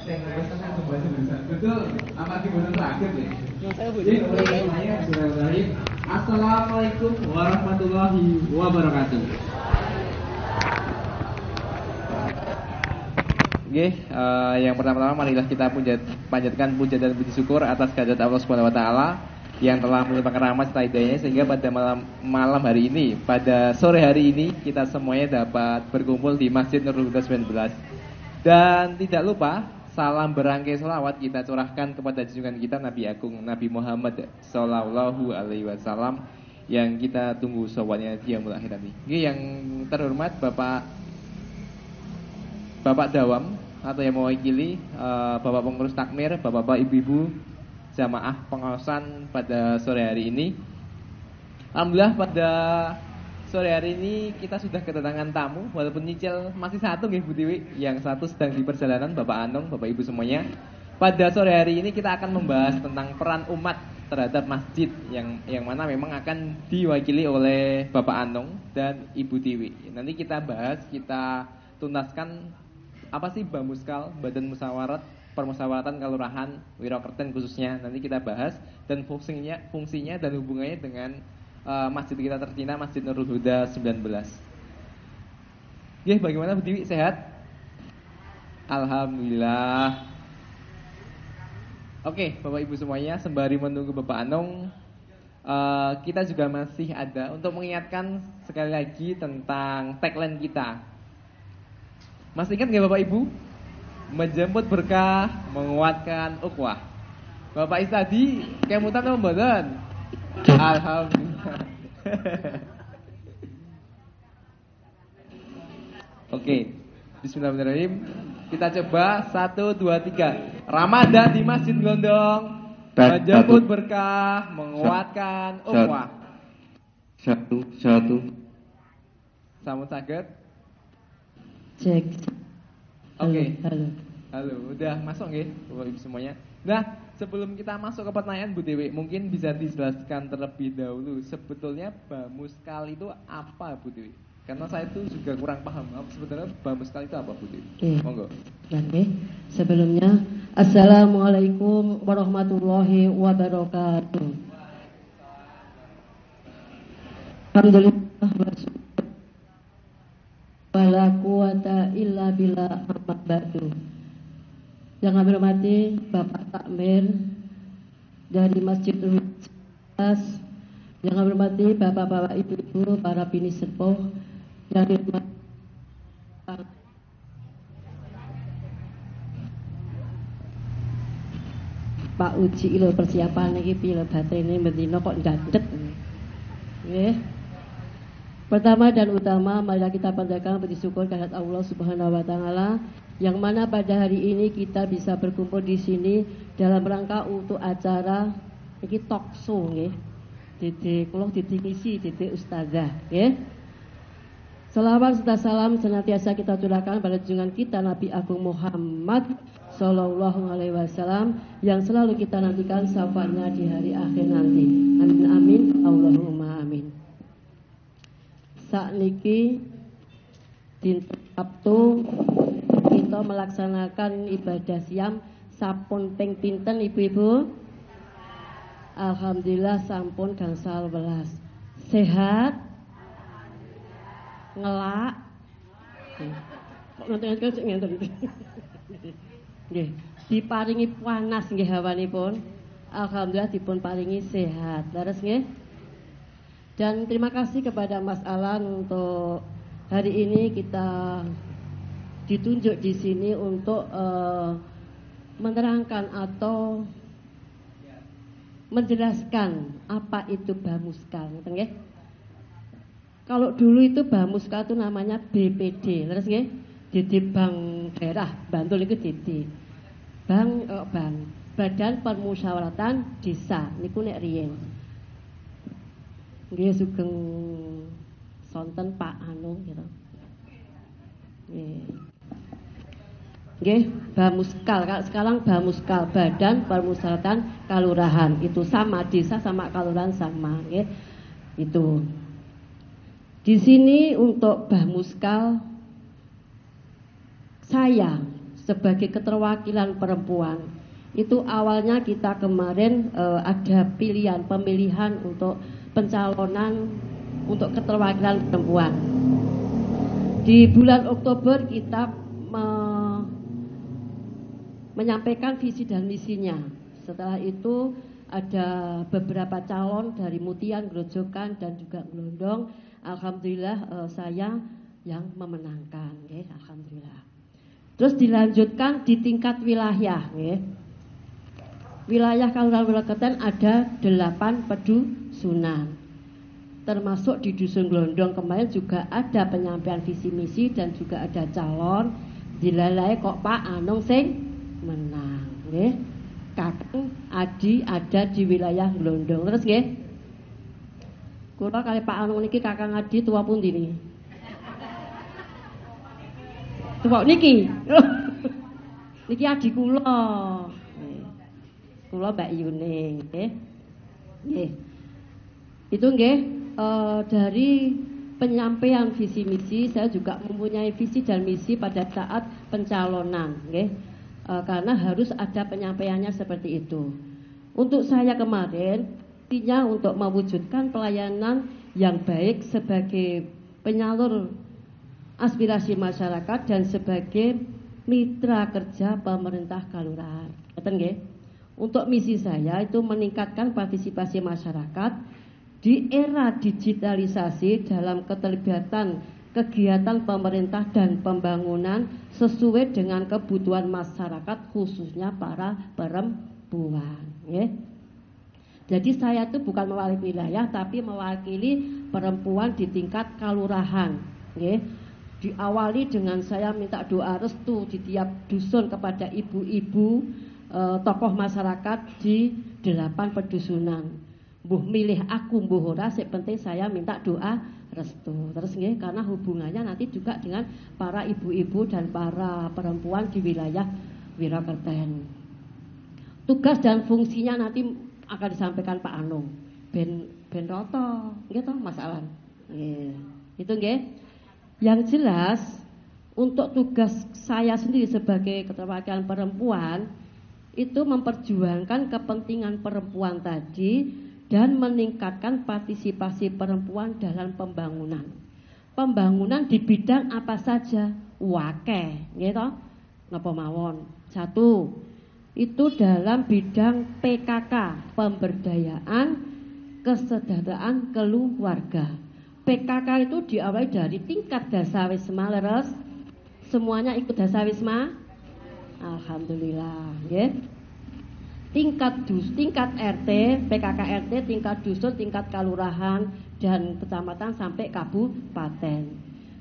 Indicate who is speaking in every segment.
Speaker 1: Saya ngerasa kan semuanya bisa. Betul, amat dibunuh terakhir ya. Assalamualaikum warahmatullahi wabarakatuh. Oke, yang pertama-tama marilah kita panjatkan puja dan puji syukur atas kehadirat Allah Subhanahu wa taala yang telah melimpahkan rahmat serta hidayahnya sehingga pada malam hari ini, pada sore hari ini kita semuanya dapat berkumpul di Masjid Nurul Huda 19. Dan tidak lupa salam berangkai selawat kita curahkan kepada junjungan kita Nabi Agung Nabi Muhammad Sallallahu Alaihi Wasallam yang kita tunggu sowannya dia mulai akhir nanti. Yang terhormat Bapak Dawam atau yang mewakili Bapak Pengurus Takmir, Bapak-bapak, Ibu-ibu jamaah pengawasan pada sore hari ini. Alhamdulillah pada sore hari ini kita sudah kedatangan tamu, walaupun nyicil masih satu nggih Bu Tiwi, yang satu sedang di perjalanan, Bapak Anung, Bapak Ibu semuanya. Pada sore hari ini kita akan membahas tentang peran umat terhadap masjid yang mana memang akan diwakili oleh Bapak Anung dan Ibu Tiwi. Nanti kita bahas, kita tuntaskan apa sih Bamuskal, Badan Musyawarat Permusyawaratan Kelurahan Wirokerten khususnya. Nanti kita bahas dan fungsinya dan hubungannya dengan masjid kita tercinta, Masjid Nurul Huda 19. Bagaimana Bu Tiwi, sehat? Alhamdulillah. Oke, Bapak Ibu semuanya, sembari menunggu Bapak Anung, kita juga masih ada untuk mengingatkan sekali lagi tentang tagline kita. Masih ingat nggak Bapak Ibu? Menjemput berkah, menguatkan ukhuwah. Bapak Istadi, kemutan atau mboten? Alhamdulillah. Oke, bismillahirrahmanirrahim. Kita coba 1, 2, 3. Ramadan di Masjid Gondong, menjemput berkah, menguatkan ukhuwah.
Speaker 2: 1.
Speaker 1: Sampun saged?
Speaker 3: Cek.
Speaker 1: Oke.
Speaker 3: Halo.
Speaker 1: Udah masuk nggih Bapak Ibu semuanya. Nah, sebelum kita masuk ke pertanyaan Bu Dewi, mungkin bisa dijelaskan terlebih dahulu sebetulnya Bamuskal itu apa Bu Dewi? Karena saya itu juga kurang paham. Sebenarnya Bamuskal itu apa Bu Dewi? Monggo.
Speaker 3: Oke. Sebelumnya Assalamualaikum warahmatullahi wabarakatuh. Alhamdulillah wala quwata illa billah amma ba'du. Yang kami hormati Bapak Takmir dari Masjid Nurul Huda 19, yang kami hormati Bapak-bapak, Ibu-ibu, para bini sepuh, yang dihormati Pak Uji lho, persiapan iki piye lho, baterene bendina kok ndadet. Nggih. Pertama dan utama, marilah kita panjatkan puji syukur kehadirat Allah Subhanahu wa taala yang mana pada hari ini kita bisa berkumpul di sini dalam rangka untuk acara iki talk show nggih. Dede kula ngisi Dede Ustazah nggih. Selawat serta salam senantiasa kita curahkan pada junjungan kita Nabi Agung Muhammad Sallallahu Alaihi Wasallam yang selalu kita nantikan syafaatnya di hari akhir nanti. Amin amin Allahumma amin. Sakniki dinten Sabtu kita melaksanakan ibadah siam sampun ping pinten Ibu-ibu? Alhamdulillah sampun gangsal welas. Sehat? Ngelak? Kok ngenten-ngenten sik ngenten. Nggih, diparingi panas nggih hawanipun. Alhamdulillah dipun paringi sehat. Leres nggih? Dan terima kasih kepada Mas Alan untuk hari ini kita ditunjuk di sini untuk menerangkan atau menjelaskan apa itu Bamuskal, nggih. Kalau dulu itu Bamuskal itu namanya BPD, terus nggih, Dede Bank Daerah Bantul itu Dede. Bank Badan Permusyawaratan Desa niku nek riyen. Nggih sugeng sonten Pak Anu gitu. Nggih, Bamuskal. Sekarang Bamuskal, Badan Permusyawaratan Kalurahan. Itu sama, desa sama kalurahan sama, nggih. Itu. Di sini untuk Bamuskal saya sebagai keterwakilan perempuan. Itu awalnya kita kemarin ada pemilihan untuk pencalonan untuk keterwakilan perempuan. Di bulan Oktober kita menyampaikan visi dan misinya. Setelah itu ada beberapa calon dari Mutian, Grojogan dan juga Glondong. Alhamdulillah saya yang memenangkan, alhamdulillah. Terus dilanjutkan di tingkat wilayah, Wilayah Kelurahan Weleketen ada 8 pedusunan. Termasuk di Dusun Glondong kemarin juga ada penyampaian visi misi dan juga ada calon. Dilalai kok Pak Anung sing menang, Kakang Adi ada di wilayah Glondong. Terus nggih. Kula kali Pak Anung niki Kakang Adi tua pundi niki? Tua niki. Niki adi kula. Kula Mbak Yuning, nggih. Itu nggih dari penyampaian visi misi saya juga mempunyai visi dan misi pada saat pencalonan, karena harus ada penyampaiannya seperti itu. Untuk saya kemarin, intinya untuk mewujudkan pelayanan yang baik sebagai penyalur aspirasi masyarakat dan sebagai mitra kerja pemerintah kelurahan. Betul nggih? Untuk misi saya itu meningkatkan partisipasi masyarakat di era digitalisasi dalam keterlibatan kegiatan pemerintah dan pembangunan sesuai dengan kebutuhan masyarakat khususnya para perempuan. Jadi saya itu bukan mewakili wilayah tapi mewakili perempuan di tingkat kelurahan. Diawali dengan saya minta doa restu di tiap dusun kepada ibu-ibu tokoh masyarakat di 8 pedusunan. Mbuh milih aku mbuh ora, sing penting saya minta doa restu. Terus nggih karena hubungannya nanti juga dengan para ibu-ibu dan para perempuan di wilayah Weleketen. Tugas dan fungsinya nanti akan disampaikan Pak Anung. Ben roto, nggih toh Mas Alan. Nggih. Itu nggih. Yang jelas untuk tugas saya sendiri sebagai keterwakilan perempuan itu memperjuangkan kepentingan perempuan tadi dan meningkatkan partisipasi perempuan dalam pembangunan. Pembangunan di bidang apa saja? Wakeh, gitu. Napa mawon? 1. Itu dalam bidang PKK, pemberdayaan kesejahteraan keluarga. PKK itu diawali dari tingkat dasawisma, leres. Semuanya ikut dasawisma? Alhamdulillah, ya. Tingkat RT, PKK RT, tingkat dusun, tingkat kelurahan dan kecamatan sampai kabupaten.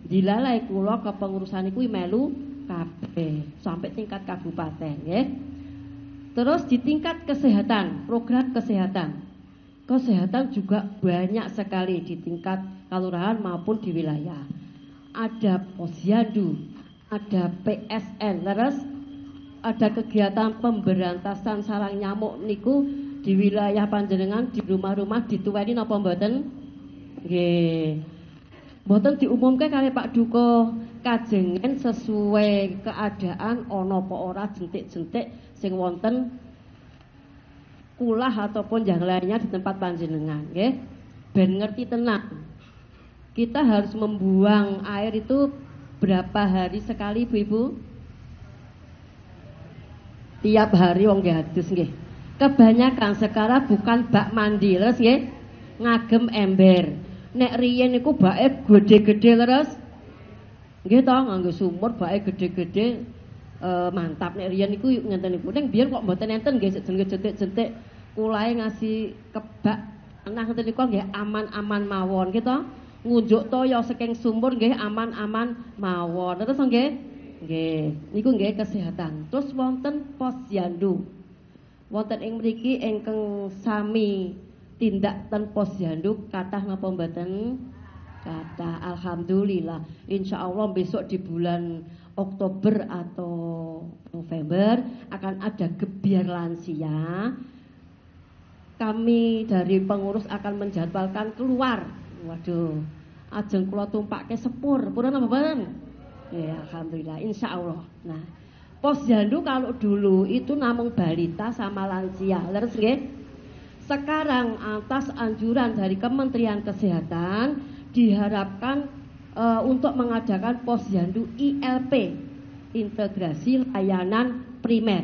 Speaker 3: Dilalai kula kepengurusan iku melu kabeh sampai tingkat kabupaten, ya. Terus di tingkat kesehatan, program kesehatan. Kesehatan juga banyak sekali di tingkat kelurahan maupun di wilayah. Ada posyandu, ada PSN, leres. Ada kegiatan pemberantasan sarang nyamuk niku di wilayah panjenengan di rumah-rumah dituweni napa mboten? Nggih. Mboten diumumke kali Pak Duko, kajengen sesuai keadaan ana apa ora jentik-jentik sing wonten kulah ataupun yang lainnya di tempat panjenengan, nggih. Ben ngerti tenang. Kita harus membuang air itu berapa hari sekali Ibu-ibu? Tiap hari wong nggih adus nggih. Kebanyakan sekarang bukan bak mandi, leres nggih. Ngagem ember. Nek riyen niku bake gede-gede leres. Nggih to, nganggo sumur bake gede-gede mantap. Nek riyen niku ngenten niku. Ning biyen kok mboten enten nggih jentik-jentik kulae ngasih kebak. Nah ngenten niku nggih aman-aman mawon nggih to. Ngunjuk toya saking sumur nggih aman-aman mawon. Terus nggih. Nggih, niku nggih kesehatan. Terus wonten posyandu. Wonten ing mriki ingkang sami tindak ten posyandu kathah napa mboten? Kathah. Alhamdulillah. Insyaallah besok di bulan Oktober atau November akan ada gebyar lansia. Kami dari pengurus akan menjadwalkan keluar. Waduh, ajeng kula tumpakke sepur. Purun apa mboten? Ya, alhamdulillah, insya Allah. Nah, Posyandu kalau dulu itu namun balita sama lansia, leres nggih? Sekarang atas anjuran dari Kementerian Kesehatan diharapkan untuk mengadakan posyandu ILP, integrasi layanan primer.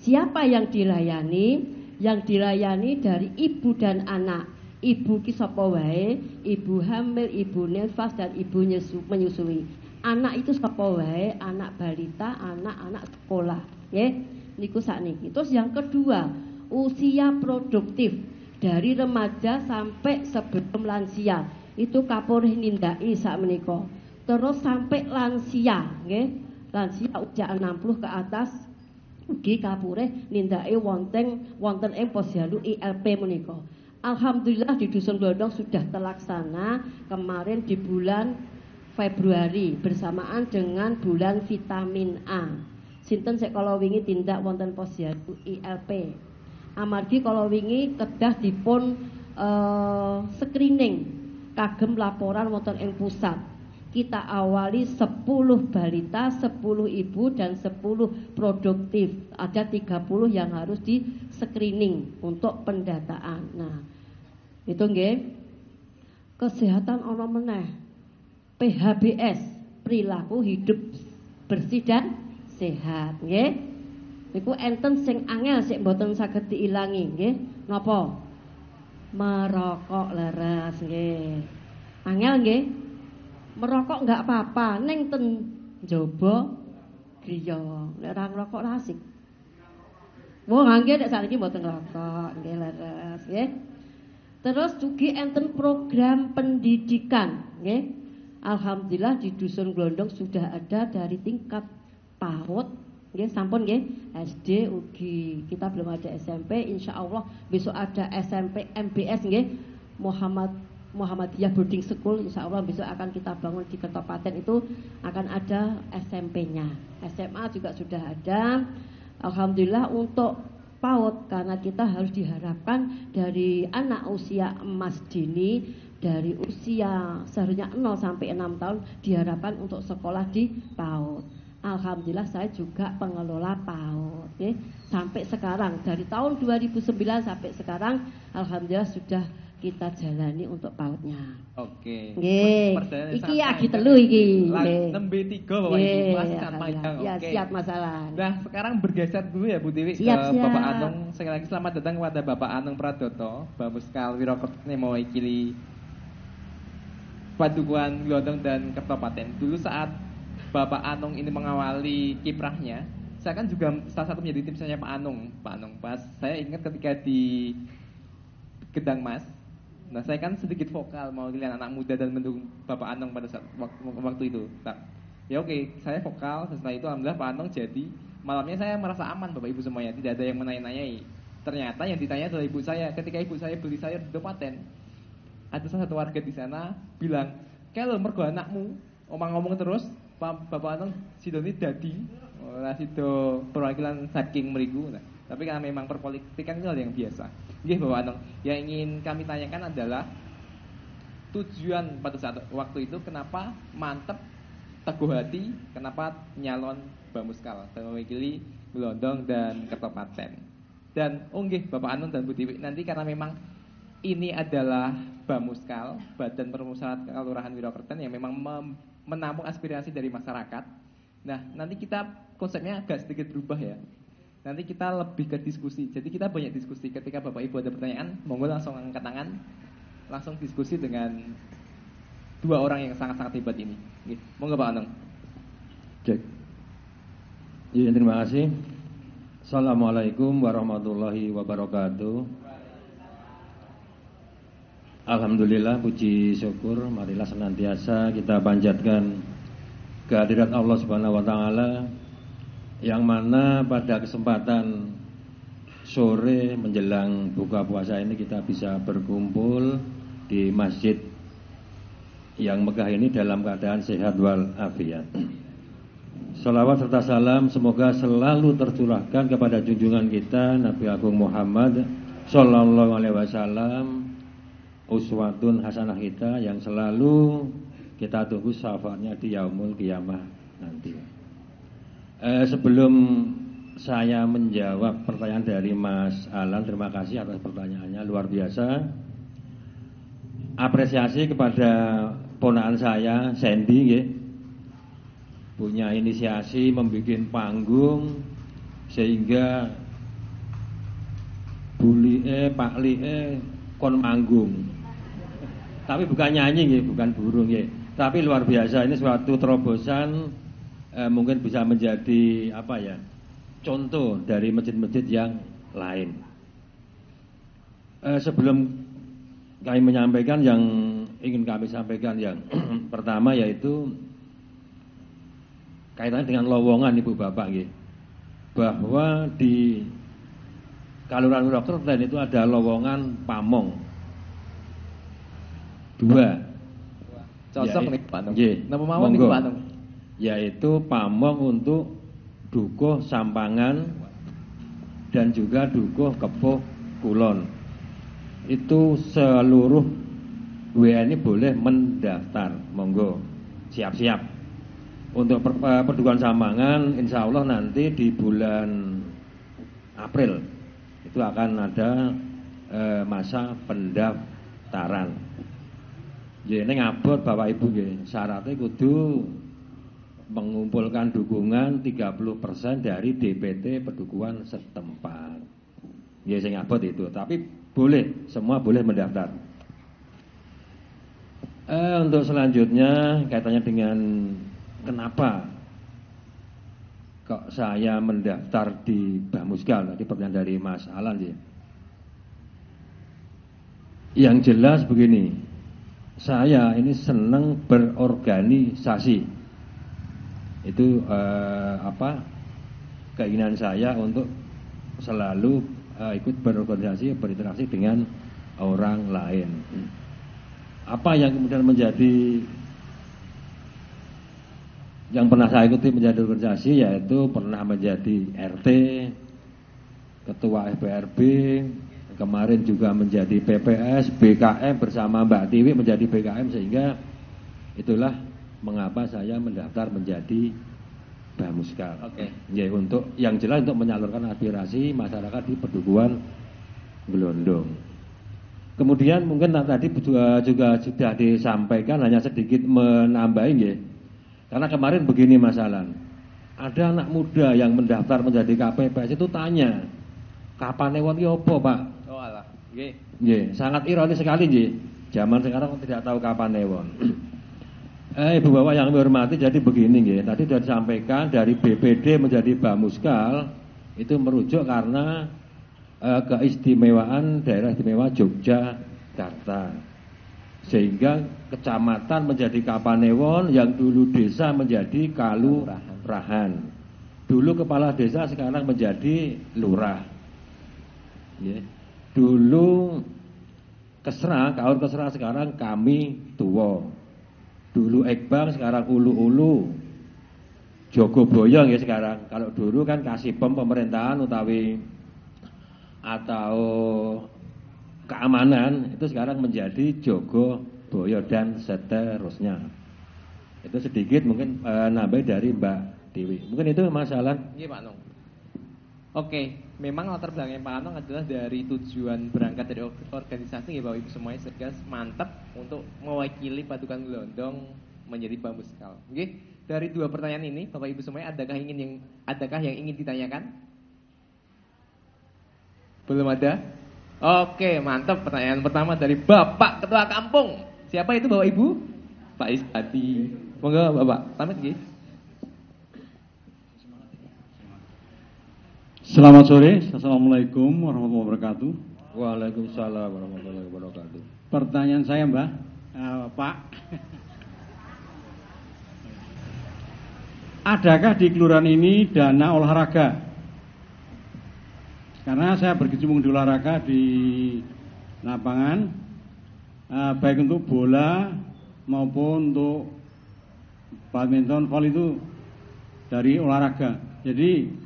Speaker 3: Siapa yang dilayani? Yang dilayani dari ibu dan anak. Ibu ki sapa wae, ibu hamil, ibu nifas dan ibu menyusui. Anak itu sapa wae, anak balita, anak-anak sekolah, nggih. Niku sakniki. Terus yang kedua, usia produktif dari remaja sampai sebelum lansia. Itu kapolri nindaki sakmenika. Terus sampai lansia, nggih. Lansia usia 60 ke atas ugi kapureh nindake wonten ing posyandu ILP menika. Alhamdulillah di Dusun Glondong sudah terlaksana kemarin di bulan Februari bersamaan dengan bulan vitamin A. Sinten sik kala wingi tindak wonten posyandu ILP. Amargi kala wingi kedah dipun screening kagem laporan wonten ing pusat. Kita awali 10 balita, 10 ibu dan 10 produktif. Ada 30 yang harus di screening untuk pendataan. Nah, itu nggih. Kesehatan ana meneh. PHBS, perilaku hidup bersih dan sehat, nggih. Niku enten sing angel sik mboten saged diilangi, nggih. Napa? Merokok leres, nggih. Angel nggih. Merokok enggak apa-apa, ning ten njaba griya. Nek ora ngrokok ra asik. Wong nggih nek sakniki mboten ngrokok, nggih leres, nggih. Terus ugi enten program pendidikan, nggih. Alhamdulillah di Dusun Glondong sudah ada dari tingkat PAUD, nggih sampun nggih. SD ugi, kita belum ada SMP, insyaallah besok ada SMP MBS nggih. Muhammadiyah Boarding School, insya Allah besok akan kita bangun di Kertopaten, itu akan ada SMP-nya. SMA juga sudah ada. Alhamdulillah untuk PAUD, karena kita harus diharapkan dari anak usia emas dini, dari usia seharusnya 0 sampai 6 tahun diharapkan untuk sekolah di PAUD. Alhamdulillah saya juga pengelola PAUD, ya. Sampai sekarang dari tahun 2009 sampai sekarang alhamdulillah sudah kita jalani untuk PAUD-nya.
Speaker 1: Oke.
Speaker 3: Nggih. Iki agi telu iki.
Speaker 1: Nembe 3 Bapak Ibu Mas panjang.
Speaker 3: Ya,
Speaker 1: oke.
Speaker 3: siap masalah.
Speaker 1: Nah, sekarang bergeser dulu ya Bu Dewi ke
Speaker 3: Siap.
Speaker 1: Bapak Anung. Sekali lagi selamat datang kepada Bapak Anung Pradoto, Bamuskal Wirokerne mewakili Padukuhan Glondong dan Kertopaten. Dulu saat Bapak Anung ini mengawali kiprahnya, saya kan juga salah satu menjadi tim saya Pak Anung. Pas saya ingat ketika di Gedang Mas. Nah, saya kan sedikit vokal mau lihat anak muda dan mendukung Bapak Anung pada saat waktu itu. Nah, ya oke, saya vokal. Setelah itu alhamdulillah Pak Anung jadi. Malamnya saya merasa aman Bapak Ibu semuanya, tidak ada yang menanya-nanyai. Ternyata yang ditanya adalah ibu saya. Ketika ibu saya beli sayur di Kabupaten, ada salah satu warga di sana bilang, "Kalau mergo anakmu ngomong terus, Bapak Anung sidoni dadi ora sido perwakilan saking mriku." Nah, tapi karena memang perpolitikan itu hal yang biasa. Nggih Bapak Anung, yang ingin kami tanyakan adalah tujuan pada saat waktu itu kenapa mantep, teguh hati, kenapa nyalon Bamuskal dan mewakili Glondong dan Kertopaten. Dan nggih Bapak Anung dan Bu Dewi, nanti karena memang ini adalah Bamuskal, Badan Permusyawaratan Kelurahan Wirokerten yang memang menampung aspirasi dari masyarakat. Nah, nanti kita konsepnya agak sedikit berubah ya. Nanti kita lebih ke diskusi. Jadi kita banyak diskusi. Ketika Bapak Ibu ada pertanyaan, monggo langsung angkat tangan, langsung diskusi dengan dua orang yang sangat-sangat hebat ini. Oke. Monggo Pak Anung.
Speaker 2: Cek. Ya, terima kasih. Assalamualaikum warahmatullahi wabarakatuh. Alhamdulillah, puji syukur, marilah senantiasa kita panjatkan kehadirat Allah Subhanahu wa taala, yang mana pada kesempatan sore menjelang buka puasa ini kita bisa berkumpul di masjid yang megah ini dalam keadaan sehat wal afiat. Salawat serta salam semoga selalu tercurahkan kepada junjungan kita Nabi Agung Muhammad Sallallahu Alaihi Wasallam, uswatun hasanah kita yang selalu kita tunggu syafaatnya di yaumul qiyamah nanti. Sebelum saya menjawab pertanyaan dari Mas Alan, terima kasih atas pertanyaannya, luar biasa. Apresiasi kepada ponakan saya, Sandy, nggih. Punya inisiasi membuat panggung sehingga Pak Lie kon manggung. Tapi bukan nyanyi nggih, bukan burung nggih. Tapi luar biasa, ini suatu terobosan mungkin bisa menjadi contoh dari masjid-masjid yang lain. Sebelum kami menyampaikan yang ingin kami sampaikan yang pertama yaitu kaitannya dengan lowongan Ibu Bapak nggih. Bahwa di Kaluran Purwokerto itu ada lowongan pamong 2.
Speaker 1: Cocok nih Pak Nung.
Speaker 2: Napa mawon niku Pak Nung? Yaitu pamong untuk Dukuh Sampangan dan juga Dukuh Kepuh Kulon. Itu seluruh WNI boleh mendaftar, monggo siap-siap. Untuk Perdukuhan Sampangan insya Allah nanti di bulan April itu akan ada masa pendaftaran. Jadi ngabot Bapak Ibu nggih, syaratnya kudu mengumpulkan dukungan 30% dari DPT Perdukuhan setempat. Ya saya ngabot itu, tapi boleh, semua boleh mendaftar. Untuk selanjutnya kaitannya dengan kenapa kok saya mendaftar di Bamuskal, tadi pertanyaan dari Mas Alan ya. Yang jelas begini, saya ini senang berorganisasi. Itu keinginan saya untuk selalu ikut berorganisasi, berinteraksi dengan orang lain. Apa yang kemudian menjadi yang pernah saya ikuti menjadi organisasi yaitu pernah menjadi RT, Ketua FPRB, kemarin juga menjadi PPS, BKM bersama Mbak Tiwi menjadi BKM, sehingga itulah mengapa saya mendaftar menjadi Bamuskal.
Speaker 1: Oke.
Speaker 2: Ya, untuk yang jelas untuk menyalurkan aspirasi masyarakat di Perdukuhan Glondong. Kemudian mungkin tadi juga sudah disampaikan, hanya sedikit menambahin ya. Karena kemarin begini Mas Alan, ada anak muda yang mendaftar menjadi KPPS itu tanya, kapan ewon ki opo Pak?
Speaker 1: Oh alah, nggih.
Speaker 2: Nggih, sangat ironis sekali nggih. Zaman sekarang tidak tahu kapan ewon. Ibu Bapak yang kami hormati, jadi begini nggih. Tadi sudah disampaikan dari BPD menjadi Bamuskal itu merujuk karena keistimewaan daerah istimewa Yogyakarta. Sehingga kecamatan menjadi Kapanewon, yang dulu desa menjadi Kalurahan. Dulu kepala desa sekarang menjadi lurah. Ya. Dulu Kesra, Kaur Kesra sekarang Kami Tuwo. Dulu Ekbang sekarang Ulu-Ulu. Jogoboyo ya sekarang. Kalau dulu kan Kasipem pemerintahan utawi atau keamanan itu sekarang menjadi Jogoboyo dan seterusnya. Itu sedikit mungkin nambah dari Mbak Dewi. Mungkin itu Mas Alan.
Speaker 1: Iya Pak Nung. Oke, memang latar belakangnya Pak Anong adalah dari tujuan berangkat dari organisasi ya Bapak Ibu semuanya, sehingga mantap untuk mewakili Padukan Glondong menjadi Bamuskal. Oke, dari 2 pertanyaan ini Bapak Ibu semuanya adakah yang ingin ditanyakan? Belum ada? Oke, mantap. Pertanyaan pertama dari Bapak Ketua Kampung. Siapa itu Bapak Ibu? Pak Isbadi. Monggo Bapak, pamit nggih.
Speaker 4: Selamat sore, Assalamualaikum warahmatullahi wabarakatuh.
Speaker 2: Waalaikumsalam warahmatullahi wabarakatuh.
Speaker 4: Pertanyaan saya Mbak, Pak, adakah di kelurahan ini dana olahraga? Karena saya berkecimpung di olahraga di lapangan, baik untuk bola maupun untuk badminton, volley itu dari olahraga. Jadi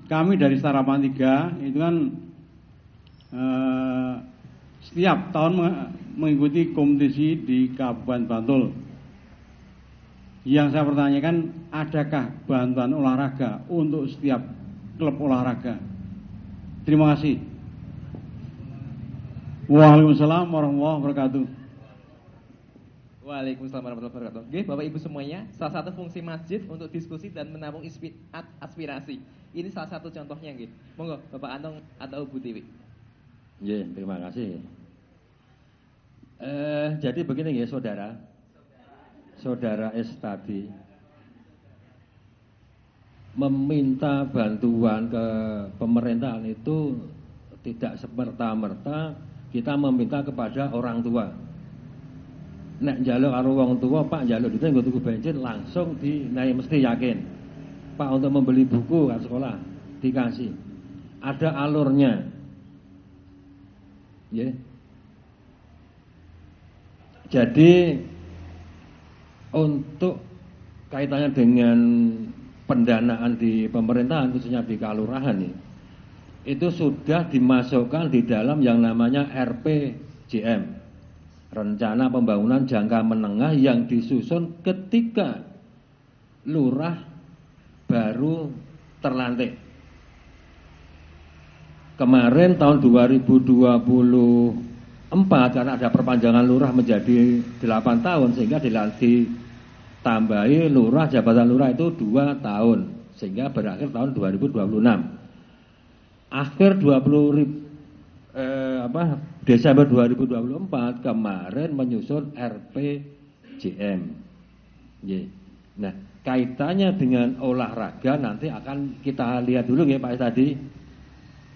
Speaker 4: kami dari Sarapan 3 itu kan setiap tahun mengikuti kompetisi di Kabupaten Bantul. Yang saya pertanyakan, adakah bantuan olahraga untuk setiap klub olahraga? Terima kasih. Waalaikumsalam warahmatullahi wabarakatuh.
Speaker 1: Waalaikumsalam warahmatullahi wabarakatuh. Oke, Bapak Ibu semuanya, salah satu fungsi masjid untuk diskusi dan menampung aspirasi. Ini salah satu contohnya, nggih. Monggo Bapak Anung atau Bu Tiwi.
Speaker 2: Nggih, terima kasih. Jadi begini ya, Saudara S tadi meminta bantuan ke pemerintahan itu tidak semerta-merta kita meminta kepada orang tua. Nek njaluk karo wong tua, Pak njaluk duit nggo tuku bensin langsung mesti yakin. Pak untuk membeli buku ke sekolah dikasih. Ada alurnya. Ya. Jadi untuk kaitannya dengan pendanaan di pemerintahan khususnya di kelurahan itu sudah dimasukkan di dalam yang namanya RPJM, rencana pembangunan jangka menengah, yang disusun ketika lurah baru terlantik. Kemarin tahun 2024 karena ada perpanjangan lurah menjadi 8 tahun sehingga ditambahi lurah, jabatan lurah itu 2 tahun sehingga berakhir tahun 2026. Akhir Desember 2024 kemarin menyusun RPJM. Nah, kaitannya dengan olahraga nanti akan kita lihat dulu ya Pak tadi.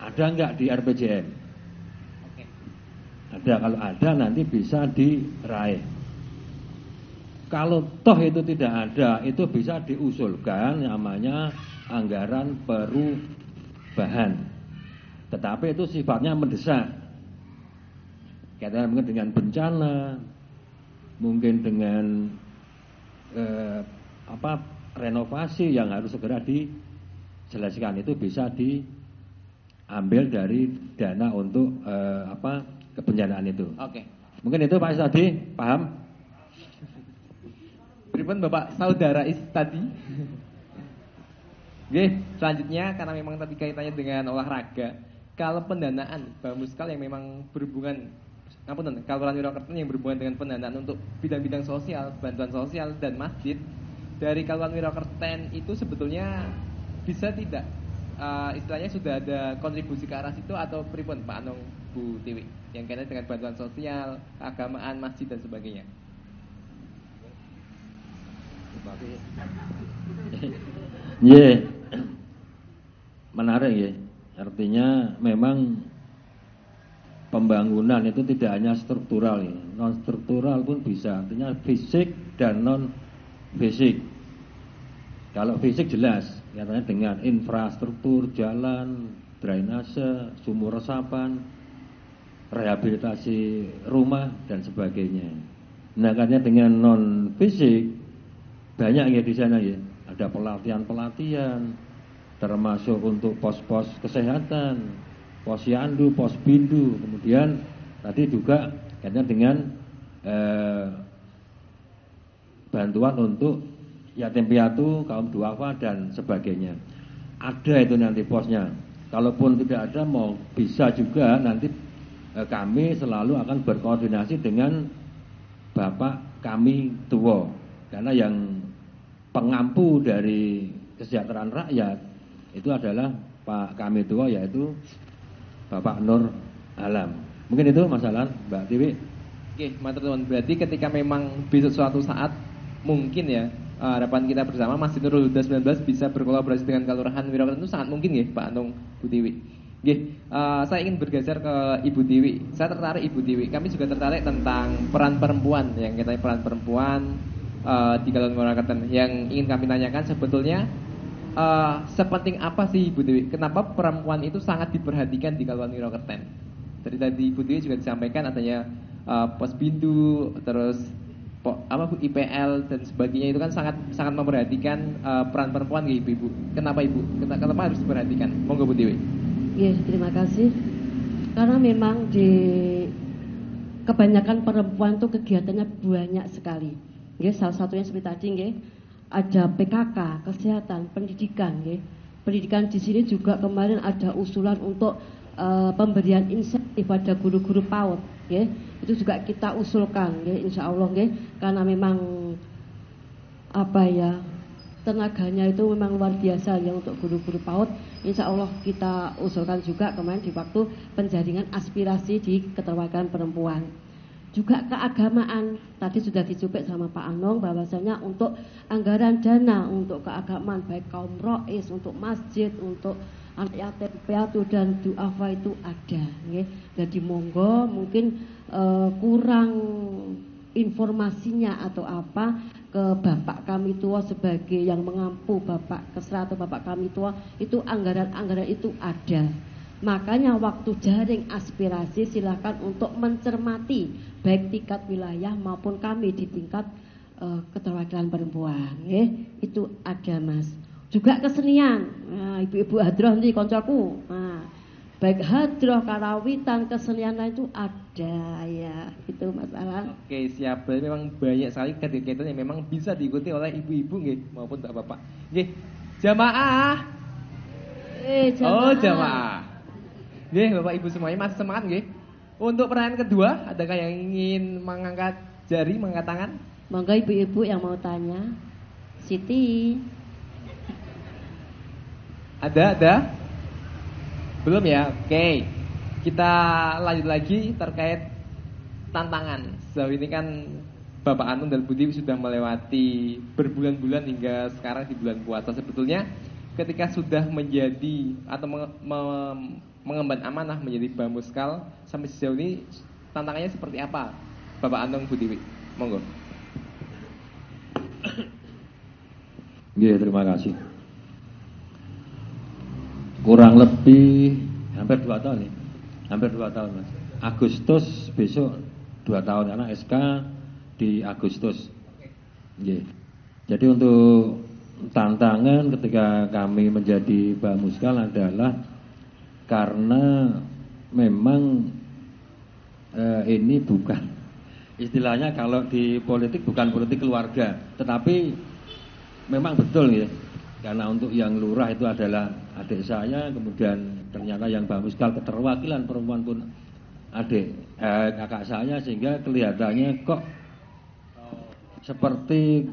Speaker 2: Ada enggak di RPJM?
Speaker 1: Oke.
Speaker 2: Ada, kalau ada nanti bisa diraih. Kalau toh itu tidak ada, itu bisa diusulkan namanya anggaran perubahan. Tetapi itu sifatnya mendesak. Kaitannya mungkin dengan bencana, mungkin dengan renovasi yang harus segera dijelaskan, itu bisa diambil dari dana untuk kebencanaan itu.
Speaker 1: Oke.
Speaker 2: Mungkin itu Pak Tadi, paham?
Speaker 1: Pripun Bapak Saudara Is tadi? Oke, selanjutnya karena memang tadi kaitannya dengan olahraga, kalau pendanaan Bang Muskal yang memang berhubungan, Kelurahan Wirokerten yang berhubungan dengan pendanaan untuk bidang-bidang sosial, bantuan sosial dan masjid dari Kelurahan Wirokerten itu sebetulnya bisa tidak istilahnya sudah ada kontribusi ke arah situ atau pripun Pak Anung, Bu Tiwi yang kaitannya dengan bantuan sosial, keagamaan, masjid dan sebagainya?
Speaker 2: Menarik ya. Artinya memang pembangunan itu tidak hanya struktural ya, non struktural pun bisa. Artinya fisik dan non fisik. Kalau fisik jelas, katanya dengan infrastruktur jalan, drainase, sumur resapan, rehabilitasi rumah dan sebagainya. Nah, katanya dengan non fisik banyak ya di sana ya. Ada pelatihan-pelatihan, termasuk untuk pos-pos kesehatan, pos yandu, pos bindu, kemudian tadi juga kaitannya dengan bantuan untuk yatim piatu, kaum duafa dan sebagainya. Ada itu nanti posnya. Kalaupun tidak ada, mau bisa juga nanti kami selalu akan berkoordinasi dengan Bapak kami tua, karena yang pengampu dari kesejahteraan rakyat itu adalah Pak kami tua, yaitu Bapak Nur Alam. Mungkin itu masalah Mbak Tiwi.
Speaker 1: Oke, mantap teman. Berarti ketika memang besok suatu saat mungkin ya harapan kita bersama Masjid Nurul Huda 19 bisa berkolaborasi dengan Kelurahan Wirokerten itu sangat mungkin ya Pak Anung, Bu Tiwi. Saya ingin bergeser ke Ibu Tiwi. Saya tertarik Ibu Tiwi. Kami juga tertarik tentang peran perempuan, yang kita peran perempuan di Kelurahan Wirokerten. Yang ingin kami tanyakan sebetulnya sepenting apa sih Ibu Tiwi? Kenapa perempuan itu sangat diperhatikan di Kelurahan Wirokerten? Tadi Ibu Tiwi juga disampaikan adanya pos bindu, terus IPL dan sebagainya, itu kan sangat memperhatikan peran perempuan ya Ibu. Kenapa Ibu? Kenapa harus diperhatikan? Monggo Bu Tiwi.
Speaker 3: Iya, terima kasih. Karena memang di kebanyakan perempuan tuh kegiatannya banyak sekali. Nggih, salah satunya seperti tadi nggih, ada PKK, kesehatan, pendidikan, ya. Pendidikan di sini juga kemarin ada usulan untuk pemberian insentif pada guru-guru PAUD, ya. Itu juga kita usulkan, ya, insya Allah, ya, karena memang tenaganya itu memang luar biasa ya untuk guru-guru PAUD. Insya Allah kita usulkan juga kemarin di waktu penjaringan aspirasi di keterwakilan perempuan. Juga keagamaan, tadi sudah dicuplik sama Pak Anong bahwasanya untuk anggaran dana untuk keagamaan baik kaum rois, untuk masjid, untuk anak yatim piatu dan duafa itu ada, ya. Jadi monggo mungkin kurang informasinya atau apa ke bapak kami tua sebagai yang mengampu bapak kesra atau bapak kami tua, itu anggaran-anggaran itu ada. Makanya waktu jaring aspirasi silakan untuk mencermati baik tingkat wilayah maupun kami di tingkat keterwakilan perempuan, ya. Itu ada, Mas. Juga kesenian, nah, ibu-ibu hadroh nih koncoku, nah, baik hadroh, karawitan, kesenian lain itu ada, ya. Itu masalah.
Speaker 1: Oke, siap. Berarti memang banyak sekali kegiatan yang memang bisa diikuti oleh ibu-ibu nggih maupun bapak-bapak. Nggih. Jamaah.
Speaker 3: Jamaah.
Speaker 1: Oh, jamaah. Nggih, Bapak Ibu semuanya masih semangat nggih. Untuk pertanyaan kedua, adakah yang ingin mengangkat jari, mengangkat tangan?
Speaker 3: Monggo ibu-ibu yang mau tanya. Siti.
Speaker 1: Ada? Belum ya? Oke. Kita lanjut lagi terkait tantangan. Sejauh ini kan Bapak Anung dan Bu Dewi sudah melewati berbulan-bulan hingga sekarang di bulan puasa. Sebetulnya ketika sudah menjadi atau mengemban amanah menjadi Bamuskal, sampai sejauh ini tantangannya seperti apa, Bapak Anung, Bu Dewi? Monggo.
Speaker 2: Iya, terima kasih. Kurang lebih hampir 2 tahun nih. Hampir 2 tahun, Mas. Agustus besok 2 tahun karena SK di Agustus. Iya. Jadi untuk tantangan ketika kami menjadi Bamuskal adalah karena memang ini bukan istilahnya kalau di politik bukan politik keluarga, tetapi memang betul ya. Karena untuk yang lurah itu adalah adik saya, kemudian ternyata yang Bamuskal keterwakilan perempuan pun adik kakak saya, sehingga kelihatannya kok seperti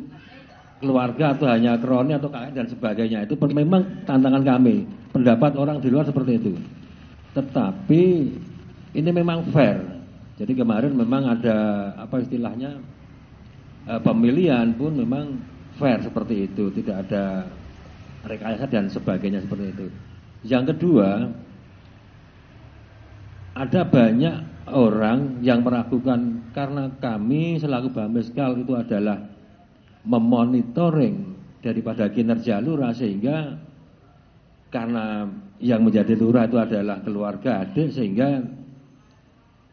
Speaker 2: keluarga atau hanya kroni atau kakak dan sebagainya. Itu memang tantangan kami. Pendapat orang di luar seperti itu. Tetapi ini memang fair. Jadi kemarin memang ada apa istilahnya pemilihan pun memang fair seperti itu. Tidak ada rekayasa dan sebagainya seperti itu. Yang kedua, ada banyak orang yang meragukan karena kami selaku Bamuskal itu adalah memonitoring daripada kinerja lurah, sehingga karena yang menjadi lurah itu adalah keluarga adik, sehingga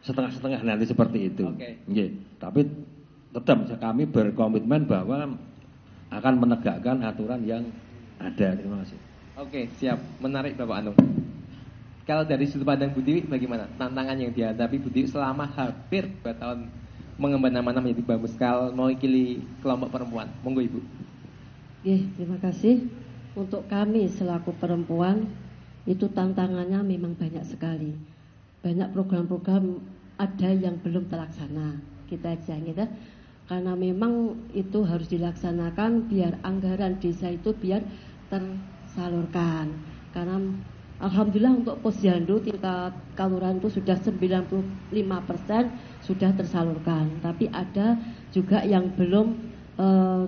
Speaker 2: setengah-setengah nanti seperti itu.
Speaker 1: Okay.
Speaker 2: Tapi tetap kami berkomitmen bahwa akan menegakkan aturan yang ada. Terima kasih.
Speaker 1: Oke, siap. Menarik Bapak Anung. Kalau dari sudut pandang Bu Dewi bagaimana tantangan yang dihadapi Bu Dewi selama hampir 2 tahun mengemban amanah menjadi Bamuskal mewakili kelompok perempuan? Monggo Ibu.
Speaker 3: Terima kasih. Untuk kami selaku perempuan itu tantangannya memang banyak sekali. Banyak program-program ada yang belum terlaksana. Kita aja gitu. Karena memang itu harus dilaksanakan biar anggaran desa itu biar tersalurkan. Karena alhamdulillah untuk posyandu tingkat kelurahan itu sudah 95% sudah tersalurkan. Tapi ada juga yang belum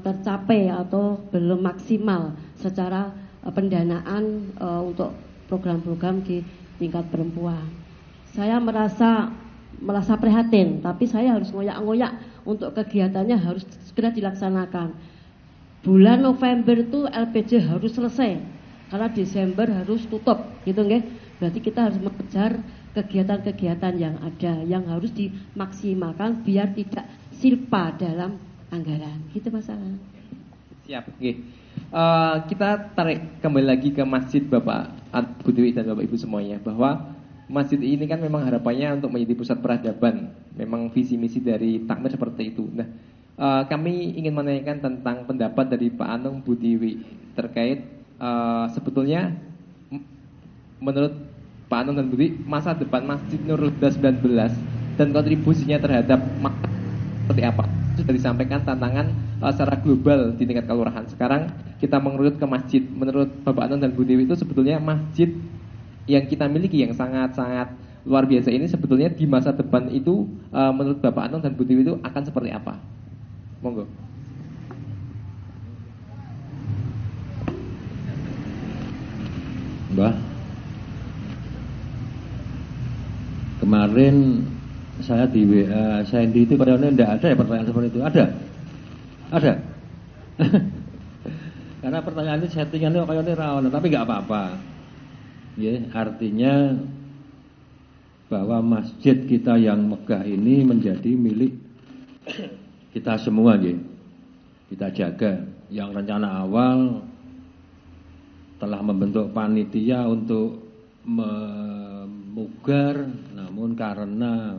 Speaker 3: tercapai atau belum maksimal secara pendanaan untuk program-program di tingkat perempuan. Saya merasa prihatin, tapi saya harus ngoyak-ngoyak untuk kegiatannya harus segera dilaksanakan. Bulan November itu LPJ harus selesai, karena Desember harus tutup, gitu nggih. Berarti kita harus mengejar kegiatan-kegiatan yang ada, yang harus dimaksimalkan biar tidak silpa dalam anggaran. Gitu masalah.
Speaker 1: Siap. Okay. Kita tarik kembali lagi ke masjid Bapak Bu Dewi dan Bapak Ibu semuanya, bahwa masjid ini kan memang harapannya untuk menjadi pusat peradaban. Memang visi misi dari Takmir seperti itu. Nah, kami ingin menanyakan tentang pendapat dari Pak Anung Bu Tiwi terkait sebetulnya menurut Pak Anung dan Bu Tiwi masa depan Masjid Nurul Huda 19 dan kontribusinya terhadap seperti apa? Sudah disampaikan tantangan secara global di tingkat kelurahan. Sekarang kita mengerut ke masjid. Menurut Bapak Anung dan Bu Tiwi itu sebetulnya masjid yang kita miliki yang sangat-sangat luar biasa ini sebetulnya di masa depan itu menurut Bapak Anung dan Bu Tiwi itu akan seperti apa? Monggo.
Speaker 2: Mbah, kemarin saya di WA Sandy itu kayaknya tidak ada ya pertanyaan seperti itu. Ada karena pertanyaan ini settingannya kayaknya rawan, tapi nggak apa-apa ya, artinya bahwa masjid kita yang megah ini menjadi milik kita semua ya. Kita jaga. Yang rencana awal telah membentuk panitia untuk memugar, namun karena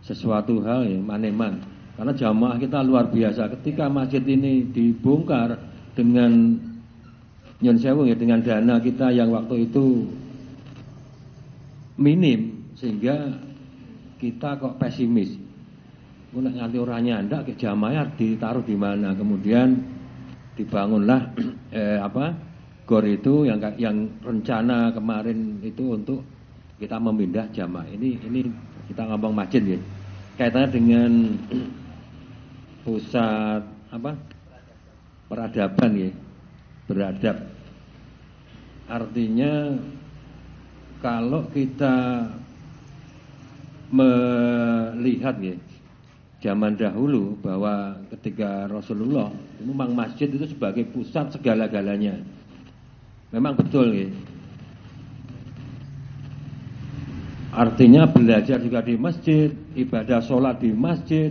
Speaker 2: sesuatu hal ya maneman. Karena jamaah kita luar biasa. Ketika masjid ini dibongkar dengan nyon sewu ya, dengan dana kita yang waktu itu minim, sehingga kita kok pesimis. Nganti orangnya ndak ke jamaah ditaruh di mana. Kemudian dibangunlah gor itu yang rencana kemarin itu untuk kita memindah jamaah. Ini kita ngomong masjid ya. Kaitannya dengan pusat peradaban ya. Beradab. Artinya kalau kita melihat ya, zaman dahulu bahwa ketika Rasulullah memang masjid itu sebagai pusat segala-galanya. Memang betul ya. Artinya belajar juga di masjid, ibadah sholat di masjid,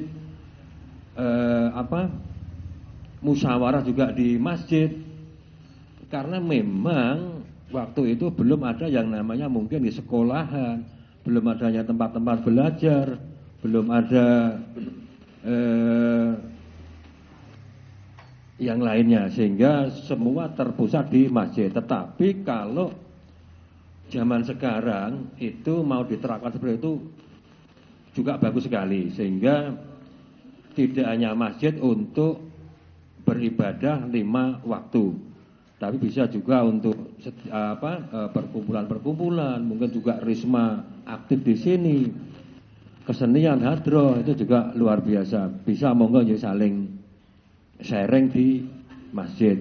Speaker 2: musyawarah juga di masjid. Karena memang waktu itu belum ada yang namanya mungkin di sekolahan, belum adanya tempat-tempat belajar, belum ada yang lainnya, sehingga semua terpusat di masjid. Tetapi kalau zaman sekarang itu mau diterapkan seperti itu juga bagus sekali, sehingga tidak hanya masjid untuk beribadah 5 waktu, tapi bisa juga untuk perkumpulan-perkumpulan, mungkin juga risma aktif di sini, kesenian hadroh itu juga luar biasa. Bisa monggo ya saling sharing di masjid.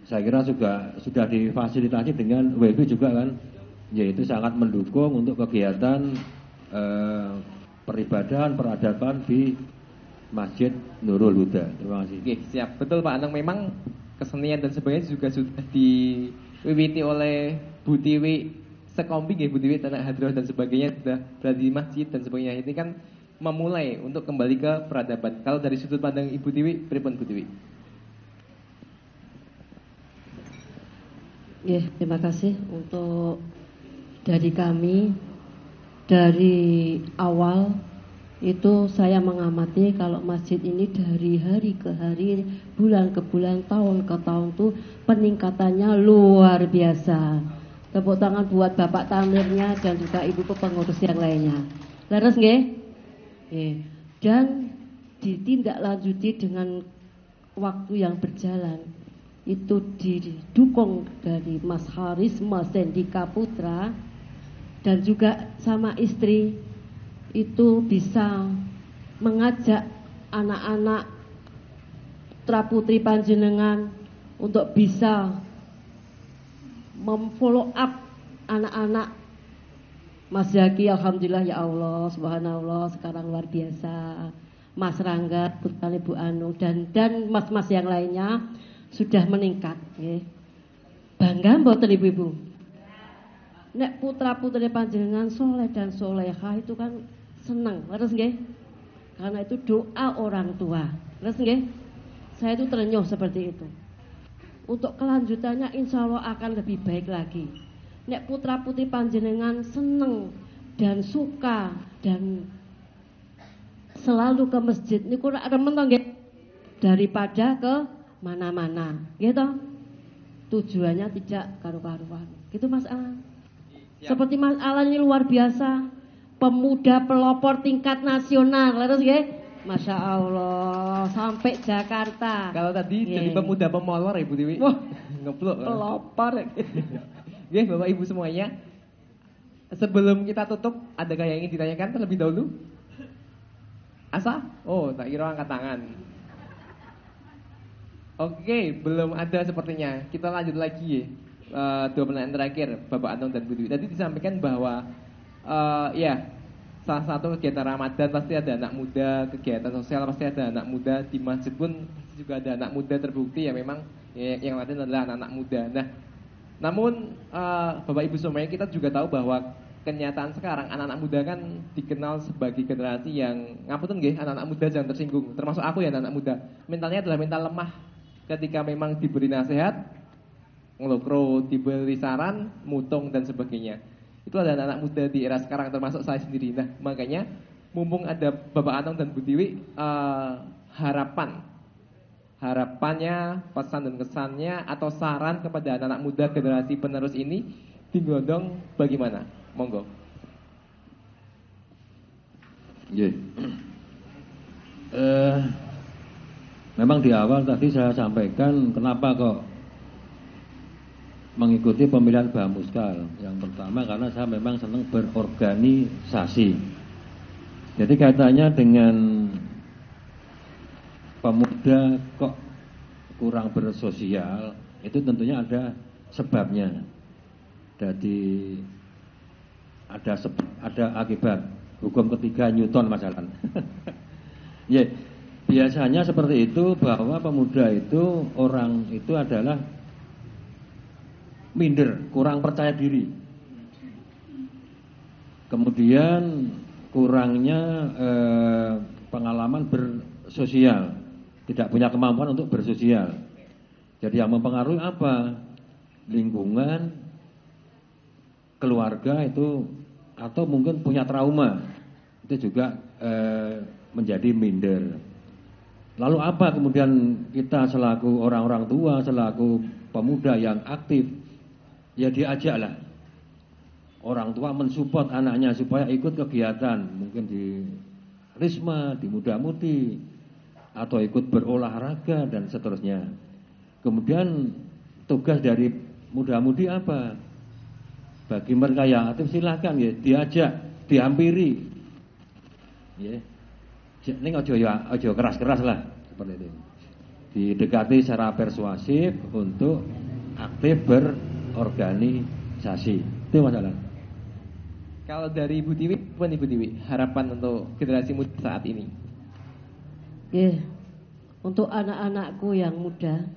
Speaker 2: Saya kira juga sudah difasilitasi dengan WiFi juga kan, yaitu sangat mendukung untuk kegiatan peribadahan peradaban di Masjid Nurul Huda. Terima kasih.
Speaker 1: Oke, siap. Betul Pak Anung, memang kesenian dan sebagainya juga sudah diwiwiti oleh Bu Tiwi sekombing ya, Bu Tiwi tanah hadroh dan sebagainya sudah berada di masjid dan sebagainya. Ini kan memulai untuk kembali ke peradaban. Kalau dari sudut pandang Ibu Tiwi, pripun Bu Tiwi?
Speaker 3: Ya, terima kasih untuk dari kami. Dari awal itu saya mengamati kalau masjid ini dari hari ke hari, bulan ke bulan, tahun ke tahun tuh peningkatannya luar biasa. Tepuk tangan buat Bapak Tamirnya dan juga Ibu pengurus yang lainnya. Leres nggih? Dan ditindaklanjuti dengan waktu yang berjalan. Itu didukung dari Mas Haris, Mas Sendika Putra, dan juga sama istri itu bisa mengajak anak-anak putra putri panjenengan untuk bisa memfollow up anak-anak. Mas Zaki alhamdulillah ya Allah subhanallah sekarang luar biasa. Mas Rangga putra Ibu Anu dan mas-mas yang lainnya sudah meningkat nggih. Bangga mboten Ibu-ibu? Nek putra putri panjenengan soleh dan solehah itu kan senang, leres nggih? Karena itu doa orang tua, leres nggih? Saya itu terenyuh seperti itu. Untuk kelanjutannya insya Allah akan lebih baik lagi. Nek putra putri panjenengan seneng dan suka dan selalu ke masjid. Niku remen to nggih? daripada ke mana-mana, gitu. Tujuannya tidak karu-karuan. Gitu Mas Alan. Seperti Mas Alan ini luar biasa, pemuda pelopor tingkat nasional, terus nggih. Masya Allah, sampai Jakarta.
Speaker 1: Kalau tadi jadi pemuda pemolor Ibu Tiwi.
Speaker 3: Wah,
Speaker 1: ngeblok.
Speaker 3: pelopor.
Speaker 1: Oke, Bapak Ibu semuanya. Sebelum kita tutup, adakah yang ingin ditanyakan terlebih dahulu? Asa? Oh, tak kira angkat tangan. Oke, belum ada sepertinya. Kita lanjut lagi ya. 2 pertanyaan terakhir, Bapak Anton dan Bu Tiwi. Tadi disampaikan bahwa ya, salah satu kegiatan Ramadan pasti ada anak muda, kegiatan sosial pasti ada anak muda, di masjid pun juga ada anak muda, terbukti ya memang yang lain adalah anak-anak muda. Nah, namun Bapak Ibu semuanya, kita juga tahu bahwa kenyataan sekarang anak-anak muda kan dikenal sebagai generasi yang ngapunten nggih, anak-anak muda jangan tersinggung, termasuk aku ya anak-anak muda. Mentalnya adalah mental lemah. Ketika memang diberi nasihat, ngelokro, diberi saran, mutung dan sebagainya. Itu ada anak-anak muda di era sekarang, termasuk saya sendiri. Nah, makanya mumpung ada Bapak Anton dan Bu Tiwi, harapannya, pesan dan kesannya atau saran kepada anak-anak muda generasi penerus ini digondong bagaimana? Monggo.
Speaker 2: Yeah. Memang di awal tadi saya sampaikan kenapa kok mengikuti pemilihan Bamuskal. Yang pertama karena saya memang senang berorganisasi. Jadi kaitannya dengan pemuda kok kurang bersosial, itu tentunya ada sebabnya. Jadi ada akibat. Hukum ketiga Newton masalah. Ya, biasanya seperti itu, bahwa pemuda itu, orang itu adalah minder, kurang percaya diri. Kemudian kurangnya pengalaman bersosial, tidak punya kemampuan untuk bersosial. Jadi yang mempengaruhi apa? Lingkungan, keluarga itu, atau mungkin punya trauma, itu juga menjadi minder. Lalu apa kemudian kita selaku orang-orang tua, selaku pemuda yang aktif, ya diajaklah orang tua mensupport anaknya supaya ikut kegiatan, mungkin di Risma, di Muda Mudi, atau ikut berolahraga dan seterusnya. Kemudian tugas dari Muda Mudi apa? Bagi mereka yang aktif silahkan ya, diajak, dihampiri. Ya. Ini ojo keras-keras lah seperti itu. Didekati secara persuasif untuk aktif berorganisasi. Itu masalah.
Speaker 1: Kalau dari Ibu Tiwi, apa Ibu Tiwi harapan untuk generasi muda saat ini?
Speaker 3: Untuk anak-anakku yang muda,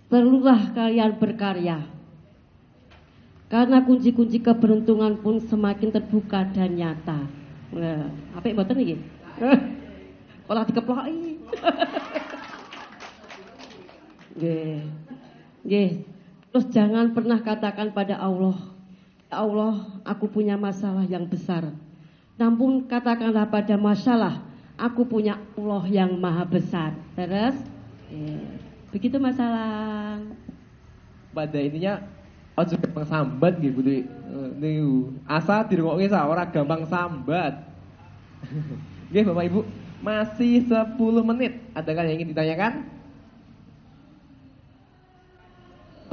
Speaker 3: perlulah kalian berkarya. Karena kunci-kunci keberuntungan pun semakin terbuka dan nyata. Apa yang mboten iki? Olah dikeploki. Nggih. Terus jangan pernah katakan pada Allah, "Ya Allah, aku punya masalah yang besar." Namun katakanlah pada masalah, "Aku punya Allah yang maha besar." Terus begitu masalah.
Speaker 1: Pada intinya ojo gampang sambat gitu niku. Asa dirungokke ora gampang sambat. Nggih Bapak Ibu, masih 10 menit. Adakah yang ingin ditanyakan?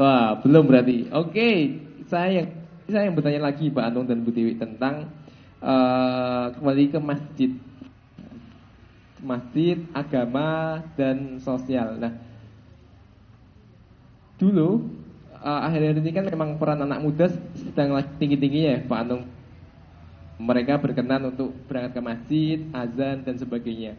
Speaker 1: Wah, belum berarti. Oke, saya yang bertanya lagi Pak Anung dan Bu Tiwi tentang kembali ke masjid. Masjid, agama dan sosial. Nah, dulu akhir-akhir ini kan memang peran anak muda sedang lagi tinggi-tingginya ya Pak Anung. Mereka berkenan untuk berangkat ke masjid, azan dan sebagainya.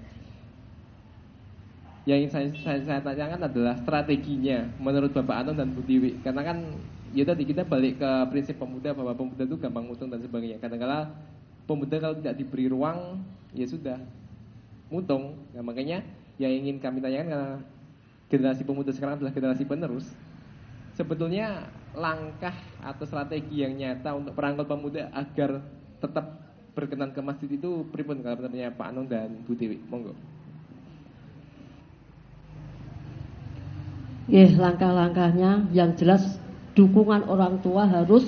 Speaker 1: Yang ingin saya tanyakan adalah strateginya menurut Bapak Anung dan Bu Tiwi. Karena kan ya tadi kita balik ke prinsip pemuda, bahwa pemuda itu gampang mutung dan sebagainya. Kadang-kadang pemuda kalau tidak diberi ruang, ya sudah mutung. Nah, makanya yang ingin kami tanyakan, karena generasi pemuda sekarang adalah generasi penerus, sebetulnya langkah atau strategi yang nyata untuk perangkul pemuda agar tetap berkenan ke masjid itu pripun kalau menurutnya Pak Anung dan Bu Tiwi? Monggo.
Speaker 3: Langkah-langkahnya yang jelas dukungan orang tua harus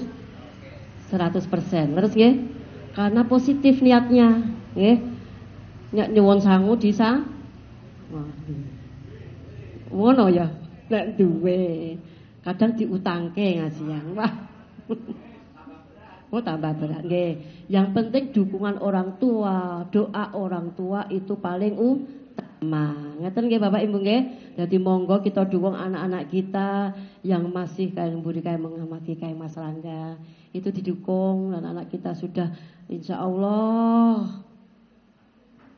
Speaker 3: 100%. Terus nggih? Karena positif niatnya, nggih. Nek nyuwun sangu disa. Ngono ya. Nek duwe. Kadang diutangke ngasihan. Wah. Oh tambah berat nggih. Yang penting dukungan orang tua, doa orang tua itu paling utama. Ngeten nggih Bapak Ibu nggih. Jadi monggo kita dukung anak-anak kita yang masih kayak Budi kayak mengamati kayak Mas Rangga. Itu didukung dan anak kita sudah insya Allah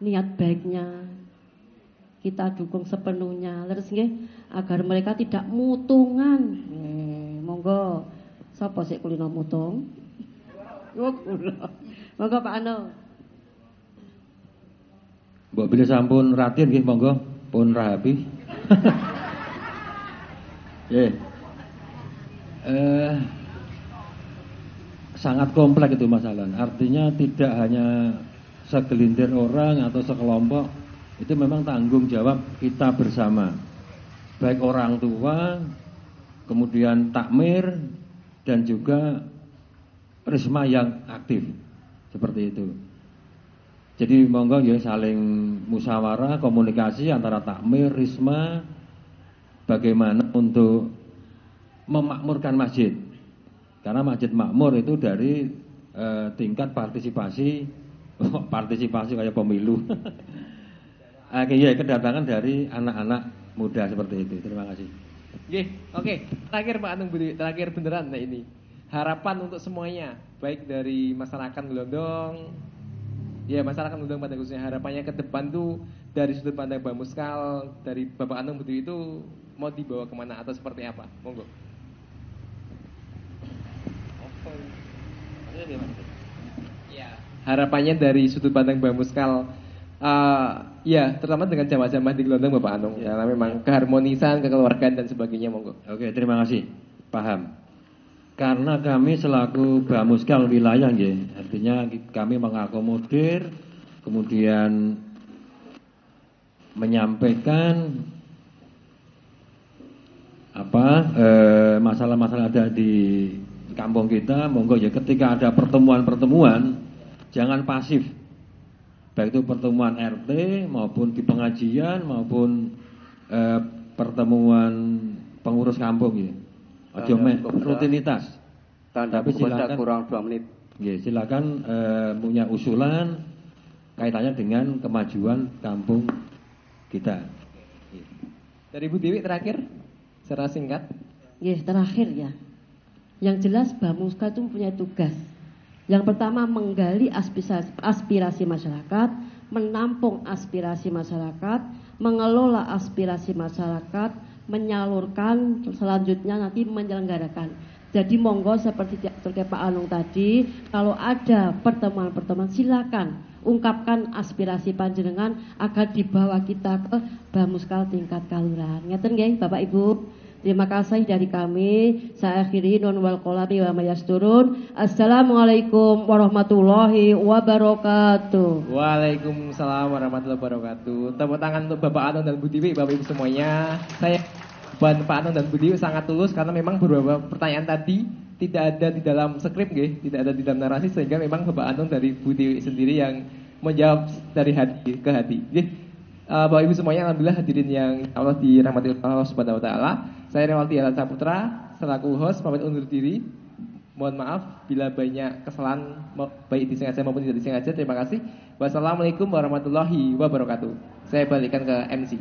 Speaker 3: niat baiknya kita dukung sepenuhnya. Terus nggih agar mereka tidak mutungan. Monggo sapa sik kulino mutung? Monggo Pak Ano.
Speaker 2: Mbok bilih sampun ratin nggih monggo pun rahapi. Sangat kompleks itu masalah. Artinya tidak hanya segelintir orang atau sekelompok, itu memang tanggung jawab kita bersama. Baik orang tua, kemudian takmir dan juga risma yang aktif. Seperti itu. Jadi monggo ya saling musyawarah, komunikasi antara takmir, risma, bagaimana untuk memakmurkan masjid. Karena masjid makmur itu dari tingkat partisipasi kayak pemilu. Ya kedatangan dari anak-anak muda seperti itu. Terima kasih.
Speaker 1: Oke. Terakhir Pak Anung Budi, terakhir beneran ini. Harapan untuk semuanya, baik dari masyarakat Gelondong, ya masyarakat Gelondong pada khususnya harapannya ke depan tuh dari sudut pandang Mbak Muskal, dari Bapak Anung Budi itu mau dibawa kemana atau seperti apa? Monggo. Ya, harapannya dari sudut pandang Mbak Muskal, ya terutama dengan jamaah-jamaah di Gelondong Bapak Anung, ya memang keharmonisan, kekeluargaan dan sebagainya, monggo.
Speaker 2: Oke, terima kasih. Paham. Karena kami selaku Bamuskal wilayah nggih, artinya kami mengakomodir, kemudian menyampaikan masalah-masalah ada di kampung kita. Monggo ya ketika ada pertemuan-pertemuan jangan pasif. Baik itu pertemuan RT maupun di pengajian maupun pertemuan pengurus kampung ya. Ojo rutinitas. Tapi silakan
Speaker 5: kurang 2 menit.
Speaker 2: Ya, silakan punya usulan kaitannya dengan kemajuan kampung kita.
Speaker 1: Dari Bu Dewi terakhir secara singkat.
Speaker 3: Terakhir ya. Yang jelas Bamuska itu punya tugas. Yang pertama menggali aspirasi masyarakat, menampung aspirasi masyarakat, mengelola aspirasi masyarakat, menyalurkan, selanjutnya nanti menyelenggarakan. Jadi monggo seperti diatur Pak Anung tadi, kalau ada pertemuan-pertemuan silakan ungkapkan aspirasi panjenengan agar dibawa kita ke Bamuskal tingkat kalurahan. Ngeten nggih Bapak Ibu. Terima kasih dari kami. Saya akhiri non wal qolami wa mayasturun. Assalamualaikum warahmatullahi wabarakatuh.
Speaker 1: Waalaikumsalam warahmatullahi wabarakatuh. Tepuk tangan untuk Bapak Anung dan Bu Dewi, Bapak Ibu semuanya. Saya Pak Anung dan Bu Dewi sangat tulus karena memang beberapa pertanyaan tadi tidak ada di dalam skrip nggih, tidak ada di dalam narasi sehingga memang Bapak Anung dari Bu Dewi sendiri yang menjawab dari hati ke hati. Bapak Ibu semuanya, alhamdulillah hadirin yang Allah dirahmati Allah Subhanahu wa taala. Saya Rewalti Alan Saputra selaku host pamit undur diri. Mohon maaf bila banyak kesalahan baik disengaja maupun tidak disengaja. Terima kasih. Wassalamualaikum warahmatullahi wabarakatuh. Saya balikan ke MC.